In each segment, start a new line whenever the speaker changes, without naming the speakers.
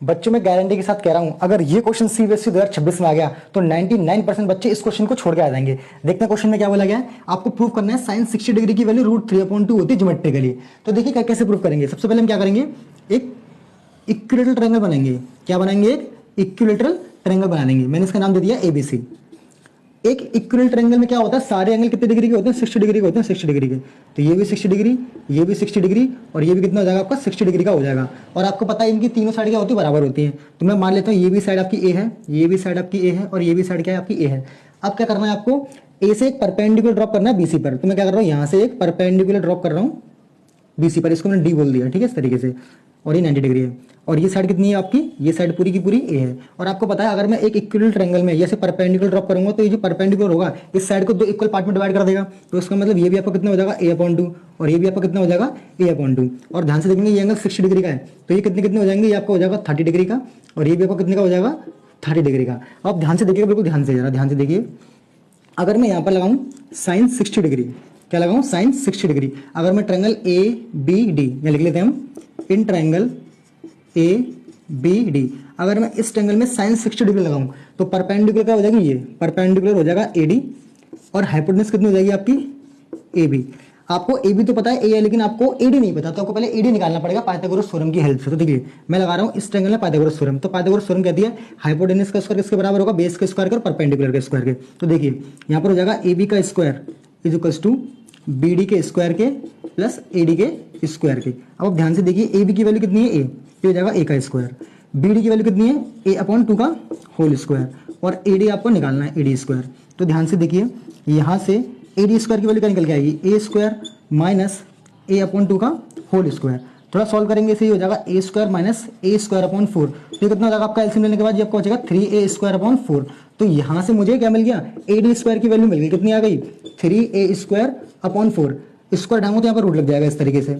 बच्चों में गारंटी के साथ कह रहा हूं, अगर ये क्वेश्चन सीबीएसई 2026 में आ गया तो 99% बच्चे इस क्वेश्चन को छोड़ के आ जाएंगे। देखते हैं क्वेश्चन में क्या बोला गया है। आपको प्रूव करना है साइन 60 डिग्री की वैल्यू √3/2 होती है ज्योमेट्रिकली। तो देखिए कैसे प्रूव करेंगे। सबसे पहले हम क्या करेंगे, एक इक्विलेटरल ट्रायंगल बनाएंगे। क्या बनाएंगे? एक इक्विलेटरल ट्रायंगल बना लेंगे। मैंने इसका नाम दे दिया एबीसी। एक इक्विलेटरल ट्रायंगल में क्या होता है, सारे एंगल कितने डिग्री के होते हैं? 60 डिग्री के होते हैं, 60 डिग्री के। तो ये भी 60 डिग्री, ये भी 60 डिग्री, और ये भी कितना हो जाएगा आपका? 60 डिग्री का हो जाएगा। और आपको पता है इनकी तीनों साइड क्या होती है? बराबर होती है। तो मैं मान लेता हूँ ये भी साइड आपकी ए है, ये भी साइड आपकी ए है, और ये भी साइड क्या है आपकी ए है। अब क्या करना है आपको? ए से एक परपेंडिकुलर ड्रॉप करना है बीसी पर। तो मैं क्या कर रहा हूँ, यहाँ से एक परपेंडिकुलर ड्रॉप कर रहा हूँ बीसी पर। इसको मैंने डी बोल दिया, ठीक है, इस तरीके से। और ये 90 डिग्री है। और ये साइड कितनी है आपकी? ये साइड पूरी की पूरी ए है। और आपको पता है अगर मैं एक इक्विलेटरल ट्रायंगल में जैसे परपेंडिकुलर ड्रॉप करूंगा तो ये जो परपेंडिकुलर होगा इस साइड को दो इक्वल पार्ट में डिवाइड कर देगा। तो इसका मतलब ये भी आपका कितना हो जाएगा? a/2, और ये भी आपका कितना हो जाएगा? a/2। और ध्यान से देखेंगे ये एंगल 60 डिग्री का है, तो ये कितने कितने हो जाएंगे? ये आपका हो जाएगा 30 डिग्री का, और ये भी आपका कितने का हो जाएगा? 30 डिग्री का। अब ध्यान से देखिएगा, बिल्कुल ध्यान से, जरा ध्यान से देखिए। अगर मैं यहाँ पर लगाऊं साइन 60 डिग्री, क्या लगाऊं? Sine 60 degree. अगर मैं ट्रायंगल ABD, या लिख लेते हैं हम, इन ट्रायंगल ABD, अगर मैं इस ट्रायंगल में साइन 60 डिग्री लगाऊं तो परपेंडिकुलर क्या हो जाएगी? ये परपेंडिकुलर हो जाएगा AD, और हाइपोटेन्यूज कितनी हो जाएगी आपकी? AB। आपको AB तो पता है A है, लेकिन आपको AD नहीं पता, तो आपको पहले AD निकालना पड़ेगा पाइथागोरस थ्योरम की हेल्प से। तो देखिए मैं लगा रहा हूं इस ट्रायंगल में पाइथागोरस थ्योरम। तो पाइथागोरस थ्योरम कहती है हाइपोटेन्यूज का स्क्वायर किसके बराबर होगा? बेस के स्क्वायर के और परपेंडिकुलर के स्क्वायर के। तो देखिए यहाँ पर हो जाएगा AB का square is equals to BD के स्क्वायर के प्लस AD के स्क्वायर के। अब आप ध्यान से देखिए AB की वैल्यू कितनी है? A, तो हो जाएगा A का स्क्वायर। BD की वैल्यू कितनी है? A/2 का होल स्क्वायर, और AD आपको निकालना है AD स्क्वायर। तो ध्यान से देखिए यहाँ से AD स्क्वायर की वैल्यू क्या निकल के आएगी? A स्क्वायर माइनस A/2 का होल स्क्वायर। थोड़ा सॉल्व करेंगे इसे, हो जाएगा A स्क्वायर माइनस A स्क्वायर/4। तो ये कितना हो जाएगा आपका? एलसीएम लेने के बाद ये आपको हो जाएगा 3A स्क्वायर/4। तो यहाँ से मुझे क्या मिल गया? AD स्क्वायर की वैल्यू मिल गई। कितनी आ गई? 3A स्क्वायर/4। स्क्वायर ढांगो तो यहाँ पर रूट लग जाएगा इस तरीके से,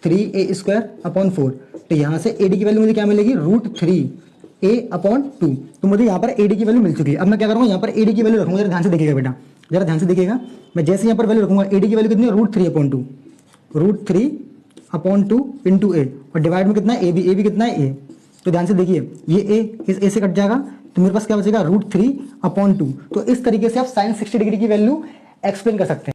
3A स्क्वायर/4। तो यहाँ से AD की वैल्यू मुझे क्या मिलेगी? √3A/2। तो मुझे यहाँ पर AD की वैल्यू मिल चुकी है। अब मैं क्या करूँगा, यहाँ पर AD की वैल्यू रखूंगा। जरा ध्यान से देखिएगा बेटा, जरा ध्यान से देखिएगा। मैं जैसे यहाँ पर वैल्यू रखूंगा, AD की वैल्यू कितनी है? √3/2, √3/2 इंटू A, और डिवाइड में कितना है? AB कितना है? A। तो ध्यान से देखिए ये A इस A से कट जाएगा, तो मेरे पास क्या बचेगा? √3/2। तो इस तरीके से आप साइन 60 डिग्री की वैल्यू एक्सप्लेन कर सकते हैं।